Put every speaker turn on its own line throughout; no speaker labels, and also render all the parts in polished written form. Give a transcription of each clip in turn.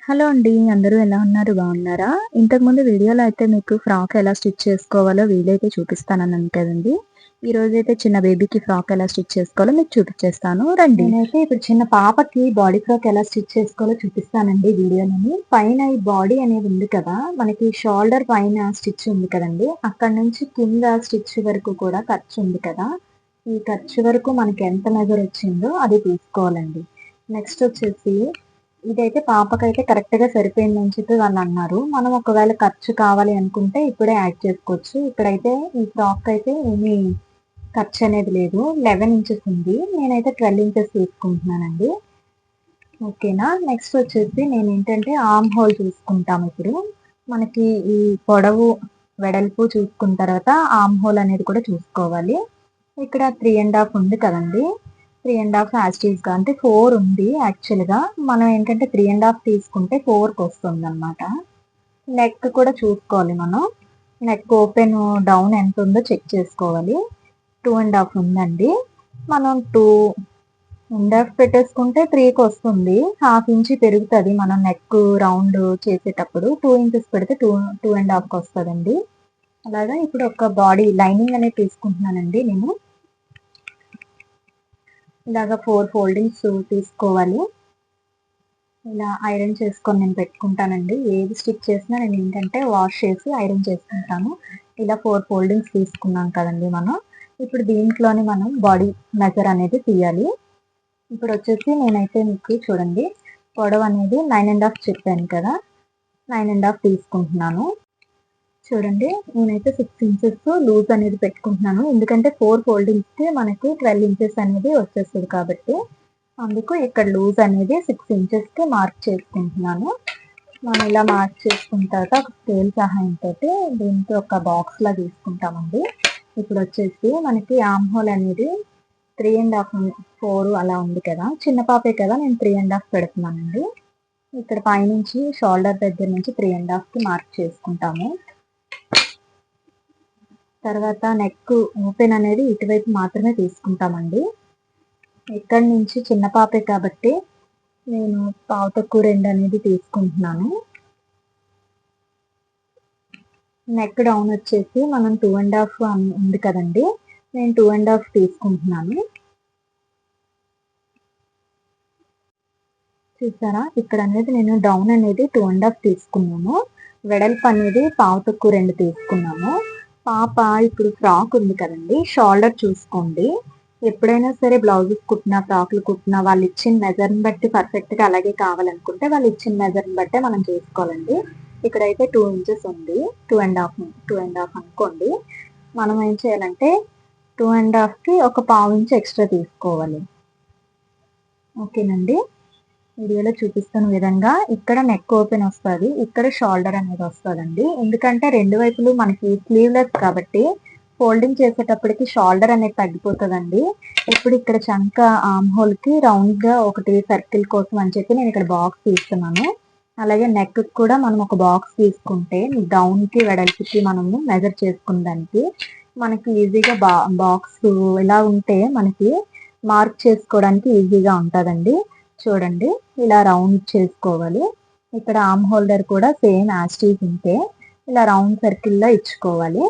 Hello అండి. అందరూ ఎలా ఉన్నారు? బాగున్నారా? ఇంతకుముందు వీడియోలో అయితే మీకు ఫ్రాక్ ఎలా స్టిచ్ చేసుకోవాలో వీలైతే చూపిస్తానన్నాను కదండీ! ఈరోజైతే చిన్న బేబీకి ఫ్రాక్ ఎలా స్టిచ్ చేసుకోవాలో మీకు చూపించేస్తాను రండి. నేనైతే ఇప్పుడు చిన్న పాపకి బాడీ ఫ్రాక్ ఎలా స్టిచ్ చేసుకోవాలో చూపిస్తానండి వీడియోలోని. పైన ఈ బాడీ అనేది ఉంది కదా! మనకి షోల్డర్ పైన స్టిచ్ ఉంది కదండీ! అక్కడి నుంచి కింద స్టిచ్ వరకు కూడా ఖర్చు ఉంది కదా! ఈ ఖర్చు వరకు మనకి ఎంత మెజర్ వచ్చిందో అది తీసుకోవాలండి. నెక్స్ట్ వచ్చేసి ఇదైతే పాపకైతే కరెక్ట్‌గా సరిపోయిందని చెప్పి వాళ్ళన్నారు. మనం ఒకవేళ ఖర్చు కావాలి అనుకుంటే ఇప్పుడే యాడ్ చేసుకోవచ్చు. ఇక్కడైతే ఈ ఫ్రాక్‌కయితే ఏమీ ఖర్చనేది లేదు. 11 ఇంచెస్ ఉంది. నేనైతే 12 ఇంచెస్ తీసుకుంటున్నానండి. ఓకేనా. నెక్స్ట్ వచ్చేసి నేనేంటంటే ఆర్మ్ హోల్ చూసుకుంటాం ఇప్పుడు. మనకి ఈ పొడవు, వెడల్పు చూసుకున్న తర్వాత ఆర్మ్ హోల్ అనేది కూడా చూసుకోవాలి. ఇక్కడ 3 ½ ఉంది కదండీ! 3 ½ యాజ్ టీజ్‌గా అంటే 4 ఉంది యాక్చువల్‌గా. మనం ఏంటంటే 3 ½ తీసుకుంటే 4కి వస్తుందన్నమాట. నెక్ కూడా చూసుకోవాలి మనం. నెక్ ఓపెన్, డౌన్ ఎంత ఉందో చెక్ చేసుకోవాలి. 2 ½ ఉందండి. మనం 2 ½ పెట్టేసుకుంటే 3కి వస్తుంది. హాఫ్ ఇంచ్ పెరుగుతది మనం నెక్ రౌండ్ చేసేటప్పుడు. 2 ఇంచెస్ పెడితే 2 ½ వస్తదండి. అలాగా ఇప్పుడు ఒక బాడీ లైనింగ్ అనేది తీసుకుంటున్నానండి నేను. ఇలాగ 4 ఫోల్డింగ్స్ తీసుకోవాలి. ఇలా ఐరన్ చేసుకొని నేను పెట్టుకుంటానండి. ఏది స్టిచ్ చేసినా నేను ఏంటంటే వాష్ చేసి ఐరన్ చేసుకుంటాను. ఇలా 4 ఫోల్డింగ్స్ తీసుకున్నాం కదండీ మనం. ఇప్పుడు దీంట్లోని మనం బాడీ మెజర్ అనేది తీయాలి. ఇప్పుడు వచ్చేసి నేనైతే మీకు చూడండి పొడవు అనేది 9 ½ చెప్పాను కదా! 9 ½ తీసుకుంటున్నాను. చూడండి నేనైతే 6 ఇంచెస్ లూజ్ అనేది పెట్టుకుంటున్నాను. ఎందుకంటే 4 ఫోల్డింగ్స్‌కి మనకి 12 ఇంచెస్ అనేది వచ్చేస్తది కాబట్టి. అందుకు ఇక్కడ లూజ్ అనేది 6 ఇంచెస్‌కి మార్క్ చేసుకుంటున్నాను. మనం ఇలా మార్క్ చేసుకున్న తర్వాత ఒక స్కేల్ సహాయంతోటి దీనికి ఒక బాక్స్‌లా తీసుకుంటామండి. ఇప్పుడు వచ్చేసి మనకి ఆర్మ్ హోల్ అనేది 3 ½ 4 అలా ఉంది కదా! చిన్న పాపే కదా! నేను 3 ½ పెడుతున్నానండి. ఇక్కడ పైనుంచి షోల్డర్ దగ్గర నుంచి 3 ½ మార్క్ చేసుకుంటాము. తర్వాత నెక్ ఓపెన్ అనేది ఇటువైపు మాత్రమే తీసుకుంటామండి. ఇక్కడి నుంచి చిన్న పాపే కాబట్టి నేను పావు తక్కువ 2 అనేది తీసుకుంటున్నాను. నెక్ డౌన్ వచ్చేసి మనం 2 ½ ఉంది కదండీ! నేను 2 ½ తీసుకుంటున్నాను. చూసారా? ఇక్కడ అనేది నేను డౌన్ అనేది 2 ½ తీసుకున్నాను. వెడల్పు అనేది పావు తక్కువ 2 తీసుకున్నాము. పాప ఇప్పుడు ఫ్రాక్ ఉంది కదండీ! షోల్డర్ చూసుకోండి. ఎప్పుడైనా సరే బ్లౌజెస్ కుట్టినా, ఫ్రాక్‌లు కుట్టినా వాళ్ళు ఇచ్చిన మెజర్‌ని బట్టి పర్ఫెక్ట్‌గా అలాగే కావాలనుకుంటే వాళ్ళు ఇచ్చిన మెజర్‌ని బట్టే మనం చేసుకోవాలండి. ఇక్కడైతే 2 ఇంచెస్ ఉంది. 2 ½ అనుకోండి. మనం ఏం చేయాలంటే 2 ½ ఒక పావు ఇంచ్ ఎక్స్‌ట్రా తీసుకోవాలి. ఓకేనండి. వీడియోలో చూపిస్తున్న విధంగా ఇక్కడ నెక్ ఓపెన్ వస్తది. ఇక్కడ షోల్డర్ అనేది వస్తదండి. ఎందుకంటే 2 వైపులు మనకి స్లీవ్‌లెస్ కాబట్టి ఫోల్డింగ్ చేసేటప్పటికి షోల్డర్ అనేది తగ్గిపోతదండి. ఇప్పుడు ఇక్కడ చంక ఆర్మ్ హోల్‌కి రౌండ్‌గా ఒకటి సర్కిల్ కోసం అని చెప్పి నేను ఇక్కడ బాక్స్ తీస్తున్నాను. అలాగే నెక్‌కి కూడా మనం ఒక బాక్స్ తీసుకుంటే డౌన్‌కి, వెడల్పుకి మనము మెజర్ చేసుకున్న దానికి మనకి ఈజీగా బాక్సు ఇలా ఉంటే మనకి మార్క్ చేసుకోవడానికి ఈజీగా ఉంటదండి. చూడండి ఇలా రౌండ్ చేసుకోవాలి. ఇక్కడ ఆర్మ్ హోల్డర్ కూడా సేమ్ యాజ్ టీజ్ ఉంటే ఇలా రౌండ్ సర్కిల్‌లో ఇచ్చుకోవాలి.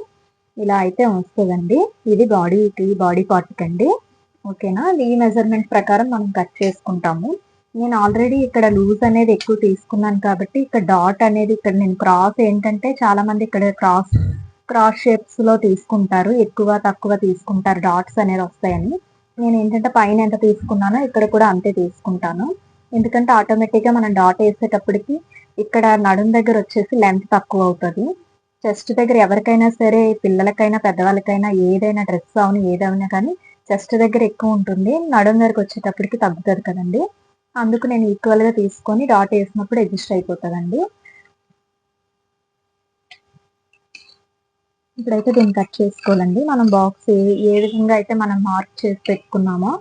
ఇలా అయితే వస్తదండి. ఇది బాడీ పార్ట్‌కండి. ఓకేనా. ఈ మెజర్‌మెంట్ ప్రకారం మనం కట్ చేసుకుంటాము. నేను ఆల్రెడీ ఇక్కడ లూజ్ అనేది ఎక్కువ తీసుకున్నాను కాబట్టి ఇక్కడ డాట్ అనేది ఇక్కడ నేను క్రాస్ ఏంటంటే చాలామంది ఇక్కడ క్రాస్ షేప్స్‌లో తీసుకుంటారు. ఎక్కువ, తక్కువ తీసుకుంటారు డాట్స్ అనేది వస్తాయని. నేనేంటంటే పైన ఎంత తీసుకున్నానో ఇక్కడ కూడా అంతే తీసుకుంటాను. ఎందుకంటే ఆటోమేటిక్‌గా మనం డాట్ ఏసేటప్పటికి ఇక్కడ నడుం దగ్గర వచ్చేసి లెంత్ తక్కువ అవుతది. చెస్ట్ దగ్గర ఎవరికైనా సరే పిల్లలకైనా, పెద్దవాళ్ళకైనా ఏదైనా డ్రెస్ అవని ఏదైనా కానీ చెస్ట్ దగ్గర ఎక్కువ ఉంటుంది. నడుం దగ్గరకి వచ్చేటప్పటికి తగ్గుతది కదండీ! అందుకు నేను ఈక్వల్‌గా తీసుకొని డాట్ ఏసినప్పుడు అడ్జస్ట్ అయిపోతదండి. ఇప్పుడైతే దీన్ని కట్ చేసుకోవాలండి. మనం బాక్స్ ఏ విధంగా అయితే మనం మార్క్ చేసి పెట్టుకున్నామో,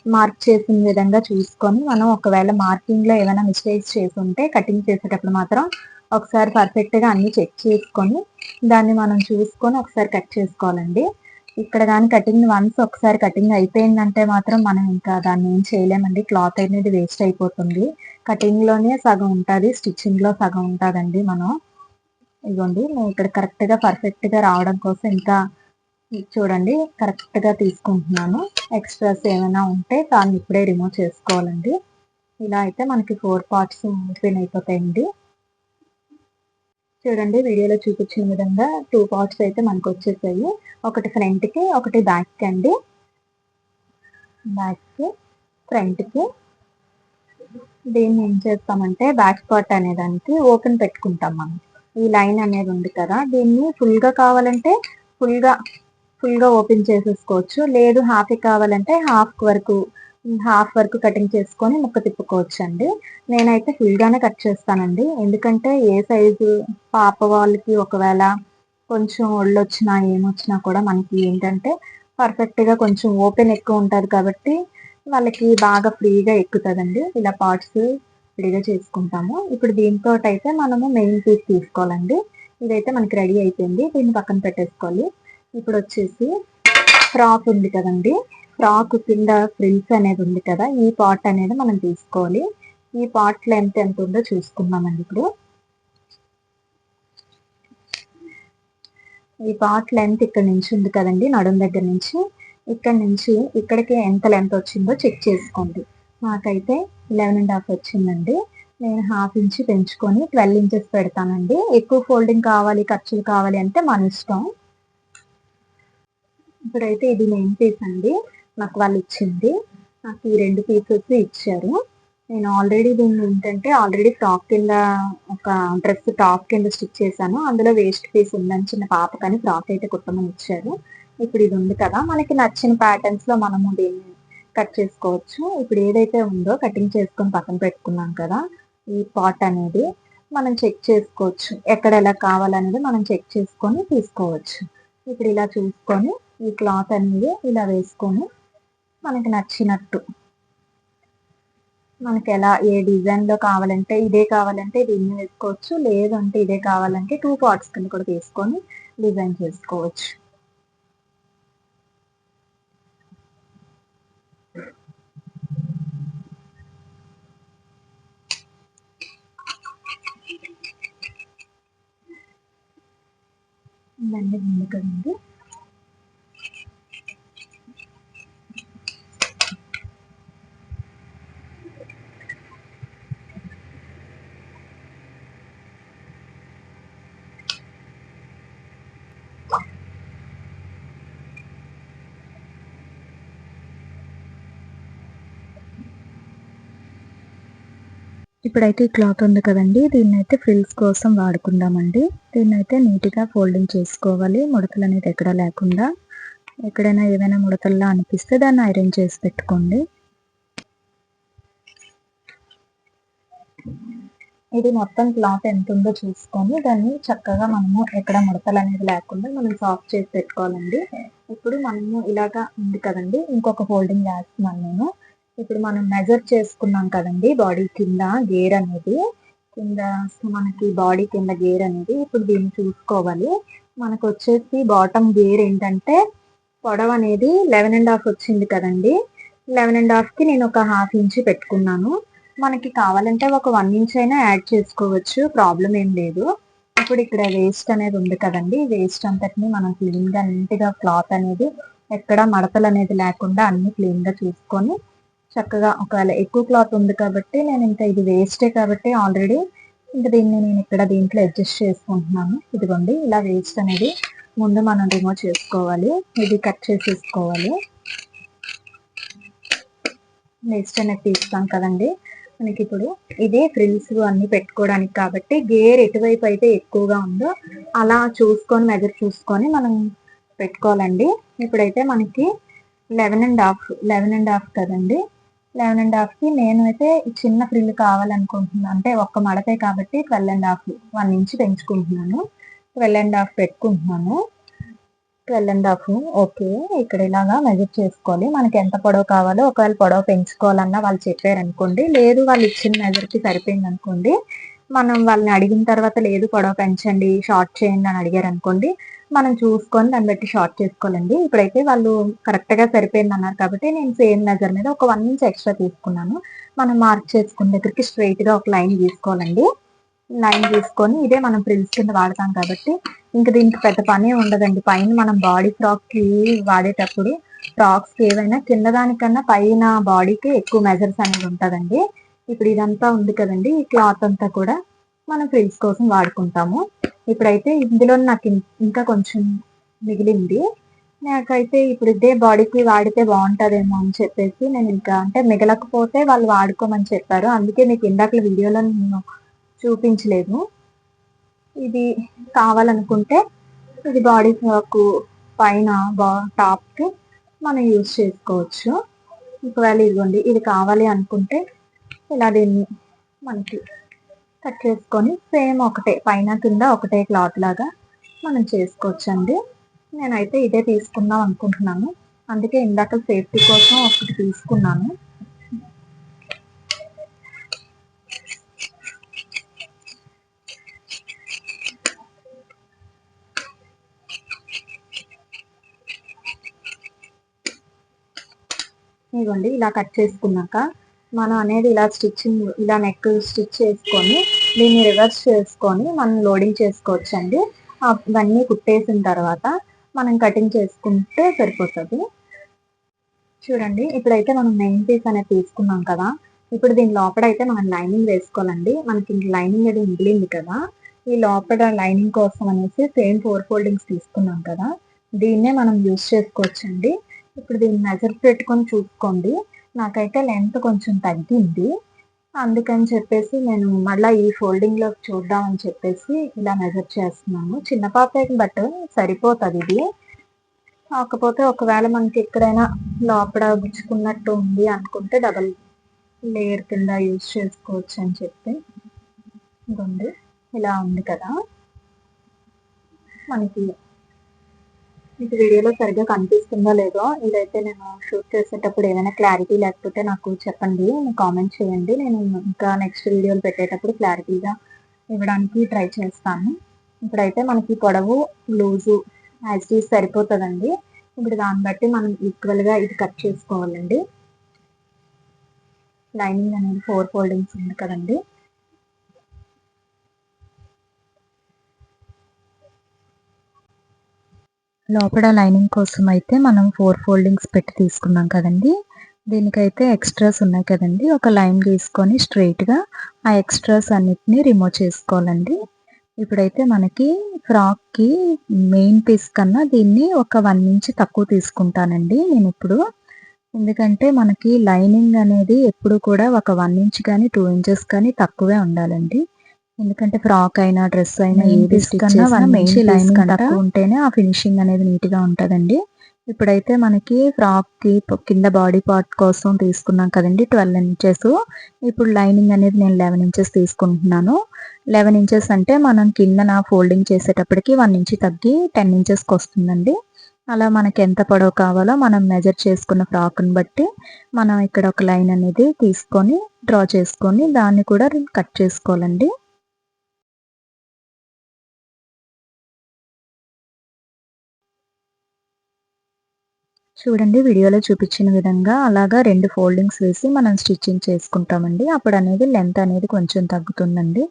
మార్క్ చేసిన విధంగా చూసుకొని మనం ఒకవేళ మార్కింగ్‌లో ఏమైనా మిస్టేక్స్ చేసుంటే కటింగ్ చేసేటప్పుడు మాత్రం ఒకసారి పర్ఫెక్ట్‌గా అన్నీ చెక్ చేసుకొని, దాన్ని మనం చూసుకొని ఒకసారి కట్ చేసుకోవాలండి. ఇక్కడ కానీ కటింగ్ వన్స్ ఒకసారి కటింగ్ అయిపోయిందంటే మాత్రం మనం ఇంకా దాన్ని ఏం చేయలేమండి. క్లాత్ అనేది వేస్ట్ అయిపోతుంది. కటింగ్లోనే సగం ఉంటుంది, స్టిచ్చింగ్లో సగం ఉంటుందండి. మనం ఇదిగోండి నేను ఇక్కడ కరెక్ట్గా పర్ఫెక్ట్గా రావడం కోసం ఇంకా చూడండి కరెక్ట్గా తీసుకుంటున్నాను. ఎక్స్ట్రాస్ ఏమైనా ఉంటే దాన్ని ఇప్పుడే రిమూవ్ చేసుకోవాలండి. ఇలా అయితే మనకి 4 పార్ట్స్ ఓపెన్ అయిపోతాయండి. చూడండి వీడియోలో చూపించిన విధంగా 2 పార్ట్స్ అయితే మనకు వచ్చేసాయి. ఒకటి ఫ్రంట్కి, ఒకటి బ్యాక్కి అండి. బ్యాక్కి, ఫ్రంట్కి. దీన్ని ఏం చేస్తామంటే బ్యాక్ పార్ట్ అనే దానికి ఓపెన్ పెట్టుకుంటాం మనం. ఈ లైన్ అనేది ఉంది కదా, దీన్ని ఫుల్గా కావాలంటే ఫుల్గా ఓపెన్ చేసేసుకోవచ్చు. లేదు హాఫ్ కావాలంటే హాఫ్ వరకు కటింగ్ చేసుకొని ముక్క తిప్పుకోవచ్చు అండి. నేనైతే ఫుల్గానే కట్ చేస్తానండి. ఎందుకంటే ఏ సైజు పాప వాళ్ళకి ఒకవేళ కొంచెం ఒళ్ళొచ్చినా ఏమొచ్చినా కూడా మనకి ఏంటంటే పర్ఫెక్ట్గా కొంచెం ఓపెన్ ఎక్కువ ఉంటుంది కాబట్టి వాళ్ళకి బాగా ఫ్రీగా ఎక్కుతుందండి. ఇలా పార్ట్స్ విడిగా చేసుకుంటాము. ఇప్పుడు దీంతో అయితే మనము మెయిన్ పీస్ తీసుకోవాలండి. ఇదైతే మనకి రెడీ అయిపోయింది. దీన్ని పక్కన పెట్టేసుకోవాలి. ఇప్పుడు వచ్చేసి ఫ్రాక్ ఉంది కదండి, ఫ్రాక్ కింద ఫ్రిల్స్ అనేది ఉంది కదా, ఈ పార్ట్ అనేది మనం తీసుకోవాలి. ఈ పార్ట్ లెంత్ ఎంత ఉందో చూసుకుందామండి. ఇప్పుడు ఈ పార్ట్ లెంత్ ఇక్కడ నుంచి ఉంది కదండి, నడుం దగ్గర నుంచి ఇక్కడ నుంచి ఇక్కడికి ఎంత లెంత్ వచ్చిందో చెక్ చేసుకోండి. నాకైతే 11.5 వచ్చిందండి. నేను హాఫ్ ఇంచ్ పెంచుకొని 12 ఇంచెస్ పెడతానండి. ఎక్కువ ఫోల్డింగ్ కావాలి, ఖర్చులు కావాలి అంటే మన ఇష్టం. ఇప్పుడైతే ఇది మెయిన్ పీస్ అండి, నాకు వాళ్ళు ఇచ్చింది. నాకు ఈ 2 పీసెస్ ఇచ్చారు. నేను దీన్ని ఏంటంటే ఆల్రెడీ ఫ్రాక్ కింద ఒక డ్రెస్ టాప్ కింద స్టిచ్ చేశాను. అందులో వేస్ట్ పీస్ ఉందని చిన్న పాపకని ఫ్రాక్ అయితే కుట్టమని ఇచ్చారు. ఇప్పుడు ఇది ఉంది కదా, మనకి నచ్చిన ప్యాటర్న్స్లో మనము దీన్ని కట్ చేసుకోవచ్చు. ఇప్పుడు ఏదైతే ఉందో కటింగ్ చేసుకొని పక్కన పెట్టుకున్నాం కదా, ఈ పార్ట్ అనేది మనం చెక్ చేసుకోవచ్చు. ఎక్కడ ఎలా కావాలనేది మనం చెక్ చేసుకొని తీసుకోవచ్చు. ఇప్పుడు ఇలా చూసుకొని ఈ క్లాత్ అనేది ఇలా వేసుకొని మనకి నచ్చినట్టు మనకి ఎలా ఏ డిజైన్లో కావాలంటే ఇదే కావాలంటే దీన్ని వేసుకోవచ్చు. లేదంటే ఇదే కావాలంటే 2 పార్ట్స్ కింద కూడా తీసుకొని డిజైన్ చేసుకోవచ్చు. ఇవన్నీ ఉంది కదండి. ఇప్పుడైతే ఈ క్లాత్ ఉంది కదండి, దీన్నైతే ఫ్రిల్స్ కోసం వాడుకుందామండి. దీన్నైతే నీట్గా ఫోల్డింగ్ చేసుకోవాలి, ముడతలు అనేది ఎక్కడ లేకుండా. ఎక్కడైనా ఏదైనా ముడతల్లా అనిపిస్తే దాన్ని ఐరన్ చేసి పెట్టుకోండి. ఇది మొత్తం క్లాత్ ఎంత ఉందో చూసుకొని దాన్ని చక్కగా మనము ఎక్కడ ముడతలు అనేది లేకుండా మనం సాఫ్ట్ చేసి పెట్టుకోవాలండి. ఇప్పుడు మనము ఇలాగా ఉంది కదండి, ఇంకొక ఫోల్డింగ్ వేస్తున్నాను నేను. ఇప్పుడు మనం మెజర్ చేసుకున్నాం కదండి బాడీ కింద గేర్ అనేది, మనకి బాడీ కింద గేర్ అనేది ఇప్పుడు దీన్ని చూసుకోవాలి. మనకు వచ్చేసి బాటమ్ గేర్ ఏంటంటే పొడవు అనేది 11.5 వచ్చింది కదండి. 11.5కి నేను ఒక హాఫ్ ఇంచ్ పెట్టుకున్నాను. మనకి కావాలంటే ఒక 1 ఇంచ్ అయినా యాడ్ చేసుకోవచ్చు, ప్రాబ్లం ఏం లేదు. ఇప్పుడు ఇక్కడ వేస్ట్ అనేది ఉంది కదండి, వేస్ట్ అంతటిని మనం క్లీన్గా నీట్గా క్లాత్ అనేది ఎక్కడ మడతలు అనేది లేకుండా అన్ని క్లీన్గా చూసుకొని చక్కగా, ఒకవేళ ఎక్కువ క్లాత్ ఉంది కాబట్టి నేను ఇంకా ఇది వేస్టే కాబట్టి ఆల్రెడీ ఇంకా దీన్ని నేను ఇక్కడ దీంట్లో అడ్జస్ట్ చేసుకుంటున్నాను. ఇదిగోండి ఇలా వేస్ట్ అనేది ముందు మనం రిమూవ్ చేసుకోవాలి. ఇది కట్ చేసేసుకోవాలి. వేస్ట్ అనేది తీస్తాం కదండి. మనకి ఇప్పుడు ఇది ఫ్రిల్స్ అన్ని పెట్టుకోవడానికి కాబట్టి గేర్ ఎటువైపు అయితే ఎక్కువగా ఉందో అలా చూసుకొని మెజర్ చూసుకొని మనం పెట్టుకోవాలండి. ఇప్పుడైతే మనకి 11.5 కదండి, 11.5కి నేను అయితే చిన్న ఫ్రిల్ కావాలనుకుంటున్నాను. అంటే ఒక్క మడతే కాబట్టి 12.5 1 ఇంచ్ పెంచుకుంటున్నాను. 12.5 పెట్టుకుంటున్నాను. 12.5 ఓకే. ఇక్కడ ఇలాగా మెజర్ చేసుకోవాలి. మనకి ఎంత పొడవు కావాలో, ఒకవేళ పొడవు పెంచుకోవాలన్నా వాళ్ళు చెప్పారనుకోండి, లేదు వాళ్ళు ఇచ్చిన మెజర్కి సరిపోయింది అనుకోండి, మనం వాళ్ళని అడిగిన తర్వాత లేదు పొడవు పెంచండి, షార్ట్ చేయండి అని అడిగారు అనుకోండి, మనం చూసుకొని దాన్ని బట్టి షార్ట్ చేసుకోవాలండి. ఇప్పుడైతే వాళ్ళు కరెక్ట్‌గా సరిపోయింది అన్నారు కాబట్టి నేను సేమ్ మెజర్ మీద ఒక 1 ఇంచ్ ఎక్స్ట్రా తీసుకున్నాను. మనం మార్క్ చేసుకున్న దగ్గరికి స్ట్రెయిట్‌గా ఒక లైన్ గీసుకోవాలండి. లైన్ గీసుకొని ఇదే మనం ఫ్రిల్స్ కింద వాడతాం కాబట్టి ఇంక దీనికి పెద్ద పనే ఉండదండి. పైన మనం బాడీ ఫ్రాక్‌కి వాడేటప్పుడు ఫ్రాక్స్‌కి ఏవైనా కింద దానికన్నా పైన బాడీకి ఎక్కువ మెజర్స్ అనేది ఉంటదండి. ఇప్పుడు ఇదంతా ఉంది కదండీ! ఈ క్లాత్ అంతా కూడా మనం ఫ్రిల్స్ కోసం వాడుకుంటాము. ఇప్పుడైతే ఇందులో నాకు ఇంకా కొంచెం మిగిలింది. నాకైతే ఇప్పుడు ఇదే బాడీకి వాడితే బావుంటదేమో అని చెప్పేసి నేను ఇంకా అంటే మిగలకపోతే వాళ్ళు వాడుకోమని చెప్పారు. అందుకే మీకు ఇందాకల వీడియోలో నేను చూపించలేదు. ఇది కావాలనుకుంటే ఇది బాడీ ఫ్రాకు పైన టాప్‌కి మనం యూజ్ చేసుకోవచ్చు. ఒకవేళ ఇదిగోండి ఇది కావాలి అనుకుంటే ఇలా దీన్ని మనకి కట్ చేసుకొని సేమ్ ఒకటే పైన కింద ఒకటే క్లాత్ లాగా మనం చేసుకోవచ్చండి. నేనైతే ఇదే తీసుకుందాం అనుకుంటున్నాను. అందుకే ఇందాక సేఫ్టీ కోసం ఒకటి తీసుకున్నాను. ఇదిగోండి ఇలా కట్ చేసుకున్నాక మనం అనేది ఇలా స్టిచ్చింగ్ ఇలా నెక్ స్టిచ్ చేసుకొని దీన్ని రివర్స్ చేసుకొని మనం లోడింగ్ చేసుకోవచ్చండి. అవన్నీ కుట్టేసిన తర్వాత మనం కటింగ్ చేసుకుంటే సరిపోతుంది. చూడండి ఇప్పుడైతే మనం మెయిన్ పీస్ అనేది తీసుకున్నాం కదా! ఇప్పుడు దీని లోపడైతే మనం లైనింగ్ వేసుకోవాలండి. మనకి లైనింగ్ అది మిగిలింది కదా! ఈ లోపల లైనింగ్ కోసం అనేసి సేమ్ 4 ఫోల్డింగ్స్ తీసుకున్నాం కదా! దీన్నే మనం యూజ్ చేసుకోవచ్చండి. ఇప్పుడు దీన్ని మెజర్ పెట్టుకొని చూసుకోండి. నాకైతే లెంత్ కొంచెం తగ్గింది. అందుకని చెప్పేసి నేను మళ్ళా ఈ ఫోల్డింగ్‌లో చూద్దాం అని చెప్పేసి ఇలా మెజర్ చేస్తున్నాను. చిన్న పాపకి బట్ సరిపోతదిది. కాకపోతే ఒకవేళ మనకి ఎక్కడైనా లోపల గుచ్చుకున్నట్టు ఉంది అనుకుంటే డబల్ లేయర్ కింద యూజ్ చేసుకోవచ్చు అని చెప్పి ఇదిగోండి ఇలా ఉంది కదా! మనకి మీకు వీడియోలో సరిగ్గా కనిపిస్తుందో లేదో ఇదైతే నేను షూట్ చేసేటప్పుడు ఏమైనా క్లారిటీ లేకపోతే నాకు చెప్పండి. కామెంట్ చేయండి. నేను ఇంకా నెక్స్ట్ వీడియోలు పెట్టేటప్పుడు క్లారిటీగా ఇవ్వడానికి ట్రై చేస్తాను. ఇప్పుడైతే మనకి పొడవు, లూజు యాజ్ ఇట్ ఈజ్ సరిపోతదండి. ఇప్పుడు దాన్ని బట్టి మనం ఈక్వల్‌గా ఇది కట్ చేసుకోవాలండి. లైనింగ్ అనేది 4 ఫోల్డింగ్స్ ఉంది కదండీ! లోపల లైనింగ్ కోసం అయితే మనం 4 ఫోల్డింగ్స్ పెట్టి తీసుకున్నాం కదండీ! దీనికైతే ఎక్స్‌ట్రాస్ ఉన్నాయి కదండీ! ఒక లైన్ గీసుకొని స్ట్రెయిట్‌గా ఆ ఎక్స్‌ట్రాస్ అన్నిటిని రిమూవ్ చేసుకోవాలండి. ఇప్పుడైతే మనకి ఫ్రాక్‌కి మెయిన్ పీస్ కన్నా దీన్ని ఒక 1 ఇంచ్ తక్కువ తీసుకుంటానండి నేనిప్పుడు. ఎందుకంటే మనకి లైనింగ్ అనేది ఎప్పుడు కూడా ఒక 1 ఇంచ్ కానీ, 2 ఇంచెస్ కానీ తక్కువే ఉండాలండి. ఎందుకంటే ఫ్రాక్ అయినా, డ్రెస్ అయినా ఏది స్టిచ్ చేసినా మెయిన్ పీస్ కన్నా తక్కువ ఉంటేనే ఆ ఫినిషింగ్ అనేది నీట్‌గా ఉంటదండి. ఇప్పుడైతే మనకి ఫ్రాక్‌కి కింద బాడీ పార్ట్ కోసం తీసుకున్నాం కదండీ 12 ఇంచెస్. ఇప్పుడు లైనింగ్ అనేది నేను 11 ఇంచెస్ తీసుకుంటున్నాను. 11 ఇంచెస్ అంటే మనం కిందన ఫోల్డింగ్ చేసేటప్పటికి 1 ఇంచ్ తగ్గి 10 ఇంచెస్‌కొస్తుందండి. అలా మనకి ఎంత పొడవు కావాలో మనం మెజర్ చేసుకున్న ఫ్రాక్‌ని బట్టి మనం ఇక్కడ ఒక లైన్ అనేది తీసుకొని డ్రా చేసుకొని దాన్ని కూడా కట్ చేసుకోవాలండి. చూడండి వీడియోలో చూపించిన విధంగా అలాగా 2 ఫోల్డింగ్స్ వేసి మనం స్టిచ్చింగ్ చేసుకుంటామండి. అప్పుడనేది లెంత్ అనేది కొంచెం తగ్గుతుందండి.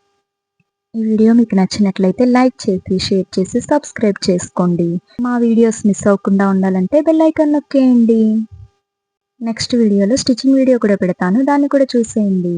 ఈ వీడియో మీకు నచ్చినట్లయితే లైక్ చేసి, షేర్ చేసి, సబ్స్క్రైబ్ చేసుకోండి. మా వీడియోస్ మిస్ అవ్వకుండా ఉండాలంటే బెల్ ఐకాన్ నొక్కేయండి. నెక్స్ట్ వీడియోలో స్టిచ్చింగ్ వీడియో కూడా పెడతాను. దాన్ని కూడా చూసేయండి.